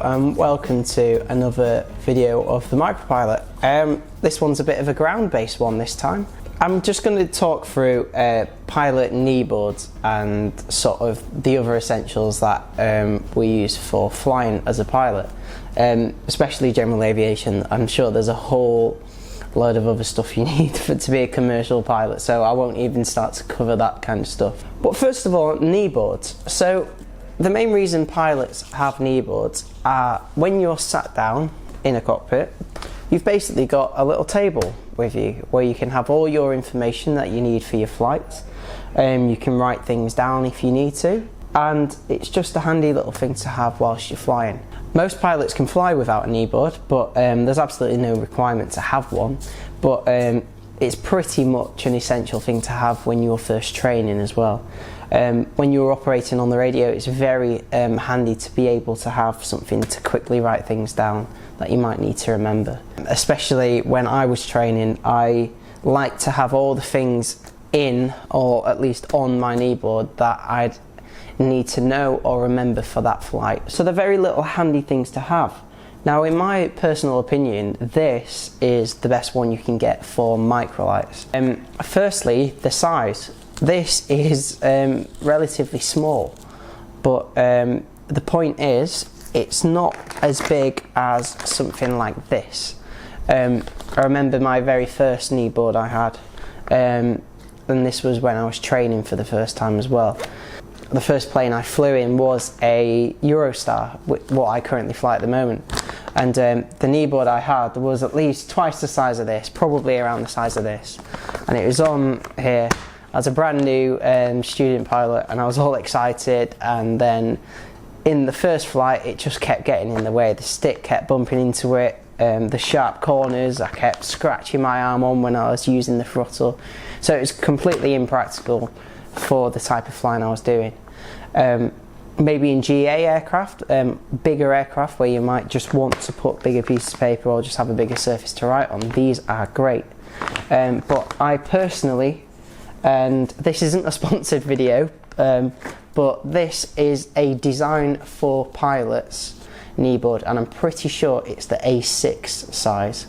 and welcome to another video of the MicroPilot. This one's a bit of a ground-based one this time. I'm just going to talk through pilot kneeboards and sort of the other essentials that we use for flying as a pilot, especially general aviation. I'm sure there's a whole load of other stuff you need to be a commercial pilot, so I won't even start to cover that kind of stuff. But first of all, kneeboards. So the main reason pilots have kneeboards are when you're sat down in a cockpit, you've basically got a little table with you where you can have all your information that you need for your flights. You can write things down if you need to, and it's just a handy little thing to have whilst you're flying. Most pilots can fly without a kneeboard, but there's absolutely no requirement to have one. But it's pretty much an essential thing to have when you're first training as well. When you're operating on the radio, it's very handy to be able to have something to quickly write things down that you might need to remember. Especially when I was training, I like to have all the things in, or at least on my kneeboard, that I'd need to know or remember for that flight. So they're very little handy things to have. Now, in my personal opinion, this is the best one you can get for microlights. Firstly, the size. This is relatively small, but the point is, it's not as big as something like this. I remember my very first kneeboard I had, and this was when I was training for the first time as well. The first plane I flew in was a Eurostar, what I currently fly at the moment. And the kneeboard I had was at least twice the size of this, probably around the size of this. And it was on here as a brand new student pilot, and I was all excited, and then in the first flight it just kept getting in the way. The stick kept bumping into it, the sharp corners, I kept scratching my arm on when I was using the throttle. So it was completely impractical for the type of flying I was doing. Maybe in GA aircraft, bigger aircraft where you might just want to put bigger pieces of paper or just have a bigger surface to write on, these are great. But I personally, and this isn't a sponsored video, but this is a design for pilots kneeboard, and I'm pretty sure it's the A6 size.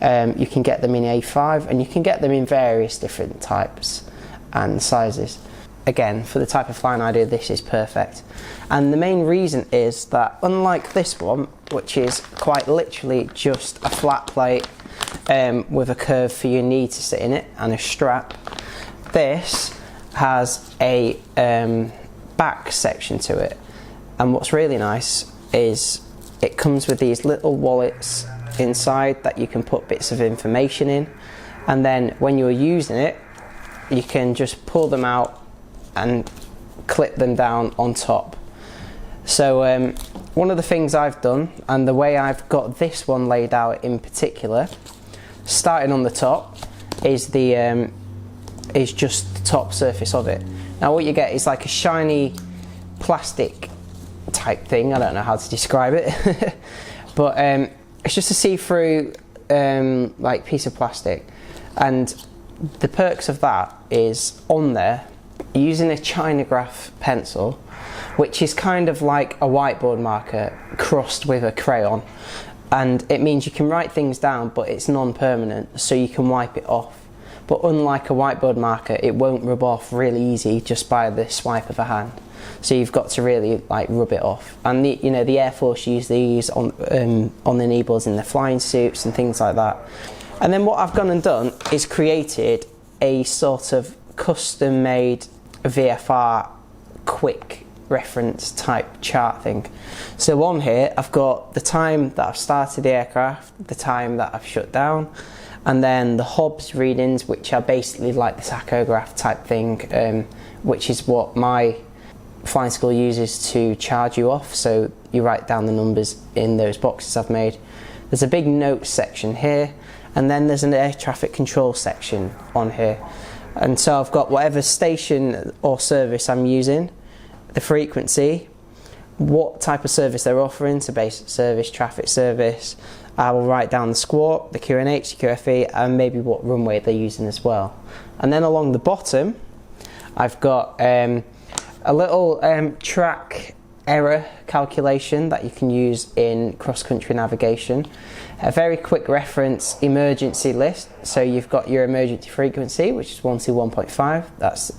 You can get them in A5, and you can get them in various different types and sizes. Again, for the type of flying I do, this is perfect. And the main reason is that, unlike this one, which is quite literally just a flat plate with a curve for your knee to sit in it and a strap, this has a back section to it. And what's really nice is it comes with these little wallets inside that you can put bits of information in, and then when you're using it, you can just pull them out and clip them down on top. So one of the things I've done, and the way I've got this one laid out in particular, starting on the top, is just the top surface of it. Now what you get is like a shiny plastic type thing, I don't know how to describe it, but it's just a see-through like piece of plastic, and the perks of that is on there, using a Chinograph pencil, which is kind of like a whiteboard marker crossed with a crayon, and it means you can write things down, but it's non-permanent, so you can wipe it off. But unlike a whiteboard marker, it won't rub off really easy just by the swipe of a hand. So you've got to really like rub it off. And the Air Force use these on the kneeboards in their flying suits and things like that. And then what I've gone and done is created a sort of custom-made VFR quick reference type chart thing. So on here I've got the time that I've started the aircraft, the time that I've shut down, and then the Hobbs readings, which are basically like the tachograph type thing, which is what my flying school uses to charge you off. So you write down the numbers in those boxes I've made. There's a big notes section here, and then there's an air traffic control section on here. And so I've got whatever station or service I'm using, the frequency, what type of service they're offering, so basic service, traffic service. I will write down the squawk, the QNH, the QFE, and maybe what runway they're using as well. And then along the bottom, I've got a little track error calculation that you can use in cross-country navigation, a very quick reference emergency list. So you've got your emergency frequency, which is 121.5, that's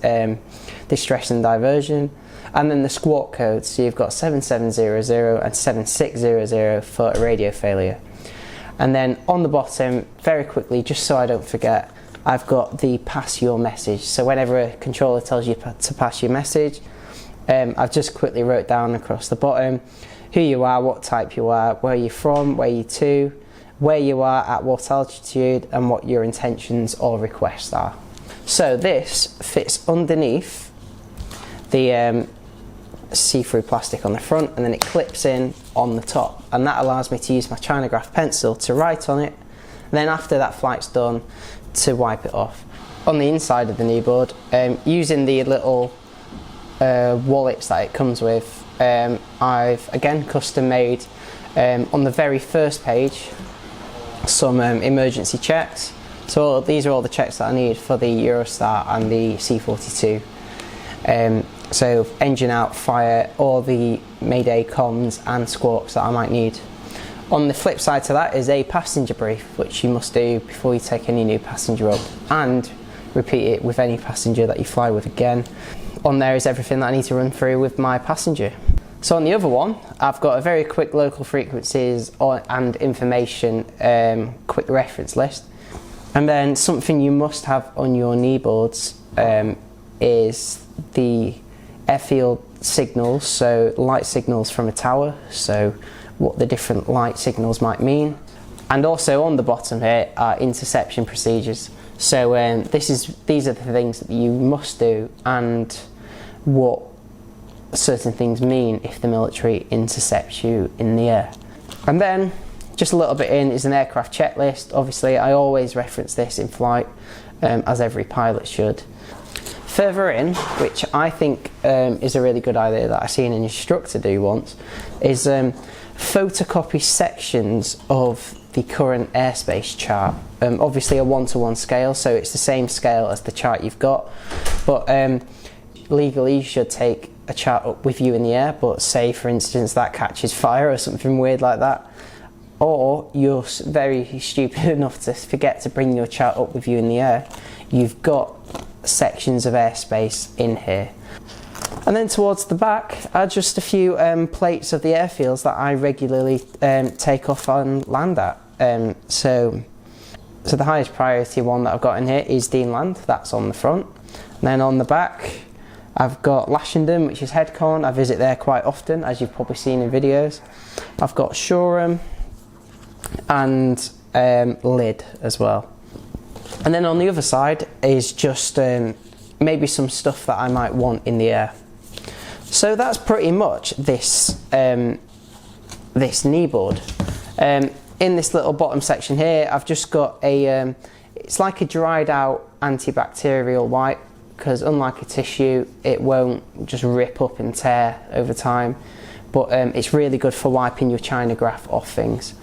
distress and diversion, and then the squawk codes. So you've got 7700 and 7600 for a radio failure. And then on the bottom, very quickly, just so I don't forget, I've got the pass your message. So whenever a controller tells you to pass your message, I've just quickly wrote down across the bottom who you are, what type you are, where you're from, where you're to, where you are at what altitude, and what your intentions or requests are. So this fits underneath the see-through plastic on the front, and then it clips in on the top, and that allows me to use my China graph pencil to write on it, and then after that flight's done, to wipe it off. On the inside of the kneeboard, using the little wallets that it comes with, I've again custom made on the very first page some emergency checks. So these are all the checks that I need for the Eurostar and the C-42. So engine out, fire, all the mayday comms and squawks that I might need. On the flip side to that is a passenger brief, which you must do before you take any new passenger up, and repeat it with any passenger that you fly with again. On there is everything that I need to run through with my passenger. So on the other one, I've got a very quick local frequencies and information quick reference list. And then something you must have on your kneeboards is the airfield signals, so light signals from a tower, so what the different light signals might mean. And also on the bottom here are interception procedures. So these are the things that you must do, and what certain things mean if the military intercepts you in the air. And then just a little bit in is an aircraft checklist. Obviously I always reference this in flight, as every pilot should. Further in, which I think is a really good idea that I've seen an instructor do once, is photocopy sections of the current airspace chart. Obviously a 1-to-1 scale, so it's the same scale as the chart you've got, but legally you should take a chart up with you in the air, but say for instance that catches fire or something weird like that, or you're very stupid enough to forget to bring your chart up with you in the air, you've got sections of airspace in here. And then towards the back are just a few plates of the airfields that I regularly take off and land at. So the highest priority one that I've got in here is Deanland, that's on the front. And then on the back I've got Lashington, which is Headcorn. I visit there quite often, as you've probably seen in videos. I've got Shoreham and Lydd as well. And then on the other side is just maybe some stuff that I might want in the air. So that's pretty much this this kneeboard. In this little bottom section here, I've just got a it's like a dried out antibacterial wipe, because unlike a tissue it won't just rip up and tear over time, but it's really good for wiping your China graph off things.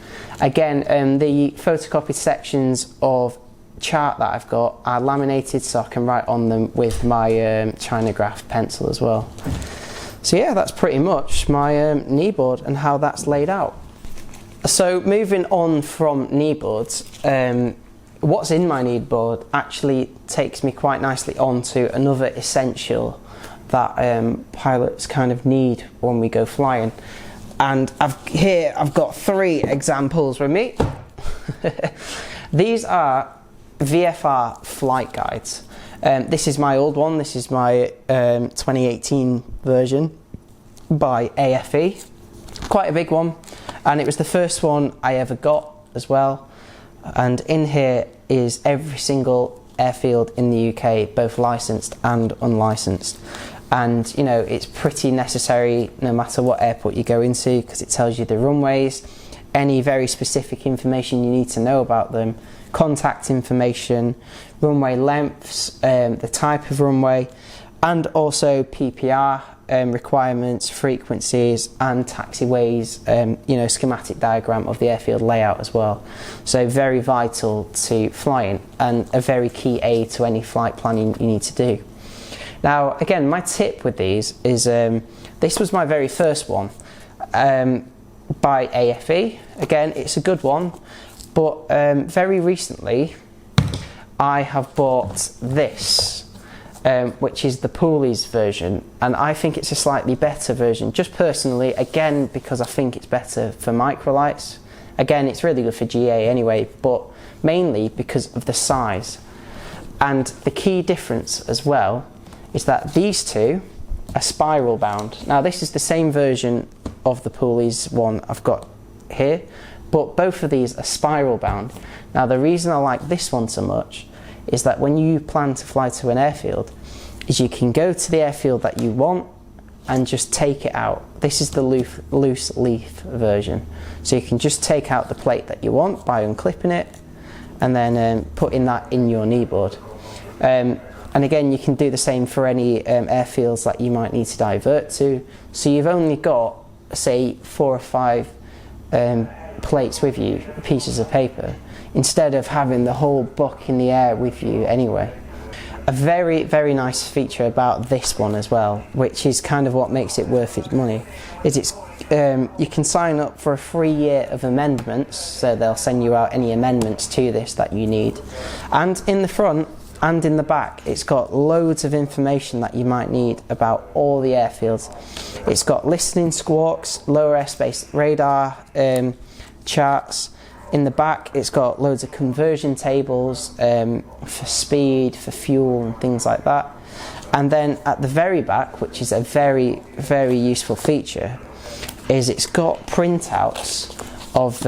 Again, the photocopied sections of chart that I've got are laminated, so I can write on them with my China graph pencil as well. So yeah, that's pretty much my kneeboard and how that's laid out. So moving on from kneeboards, what's in my kneeboard actually takes me quite nicely on to another essential that pilots kind of need when we go flying. And I've got 3 examples with me. These are VFR flight guides. This is my old one. This is my 2018 version by AFE. Quite a big one, and it was the first one I ever got as well. And in here is every single airfield in the UK, both licensed and unlicensed. And you know, it's pretty necessary no matter what airport you go into, because it tells you the runways, any very specific information you need to know about them, contact information, runway lengths, the type of runway, and also PPR requirements, frequencies, and taxiways, you know, schematic diagram of the airfield layout as well. So very vital to flying and a very key aid to any flight planning you need to do. Now again, my tip with these is, this was my very first one, by AFE. Again, it's a good one, but very recently I have bought this, which is the Pulleys version, and I think it's a slightly better version, just personally, again because I think it's better for microlights. Again, it's really good for GA anyway, but mainly because of the size. And the key difference as well is that these two are spiral bound. Now this is the same version of the Pulleys one I've got here, but both of these are spiral bound. Now the reason I like this one so much is that when you plan to fly to an airfield, is you can go to the airfield that you want and just take it out. This is the loose leaf version. So you can just take out the plate that you want by unclipping it and then putting that in your kneeboard. And again, you can do the same for any airfields that you might need to divert to. So you've only got, say, 4 or 5 plates with you, pieces of paper, instead of having the whole book in the air with you anyway. A very, very nice feature about this one as well, which is kind of what makes it worth its money, is it's you can sign up for a free year of amendments, so they'll send you out any amendments to this that you need. And in the front and in the back, it's got loads of information that you might need about all the airfields. It's got listening squawks, lower airspace radar charts. In the back, it's got loads of conversion tables for speed, for fuel and things like that. And then at the very back, which is a very, very useful feature, is it's got printouts of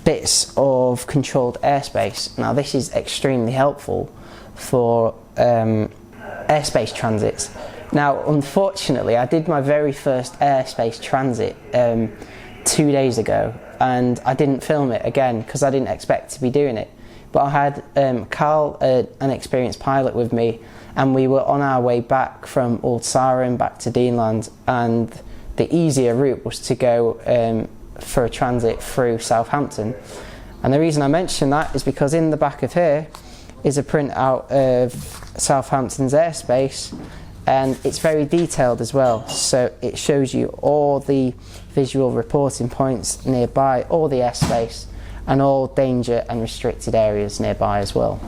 bits of controlled airspace. Now this is extremely helpful for airspace transits. Now unfortunately, I did my very first airspace transit 2 days ago, and I didn't film it again because I didn't expect to be doing it. But I had Carl, an experienced pilot, with me, and we were on our way back from Old Sarum back to Deanland, and the easier route was to go for a transit through Southampton. And the reason I mention that is because in the back of here is a printout of Southampton's airspace, and it's very detailed as well, so it shows you all the visual reporting points nearby, all the airspace, and all danger and restricted areas nearby as well.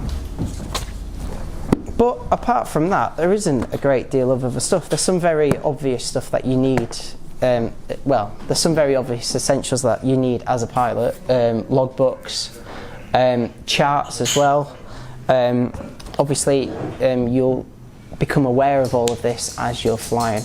But apart from that, there isn't a great deal of other stuff. There's some very obvious stuff that you need, well, there's some very obvious essentials that you need as a pilot, logbooks, charts as well. Obviously, you'll become aware of all of this as you're flying.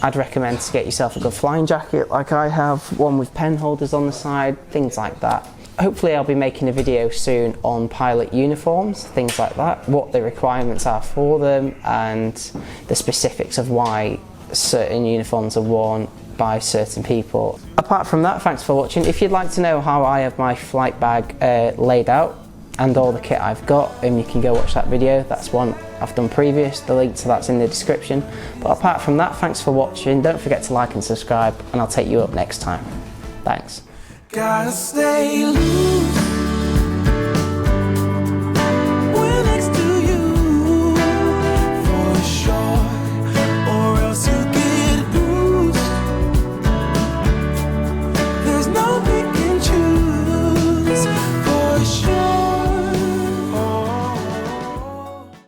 I'd recommend to get yourself a good flying jacket like I have, one with pen holders on the side, things like that. Hopefully I'll be making a video soon on pilot uniforms, things like that, what the requirements are for them and the specifics of why certain uniforms are worn by certain people. Apart from that, thanks for watching. If you'd like to know how I have my flight bag laid out and all the kit I've got, you can go watch that video. That's one I've done previous. The link to that's in the description. But apart from that, thanks for watching. Don't forget to like and subscribe, and I'll take you up next time. Thanks. Gotta stay loose.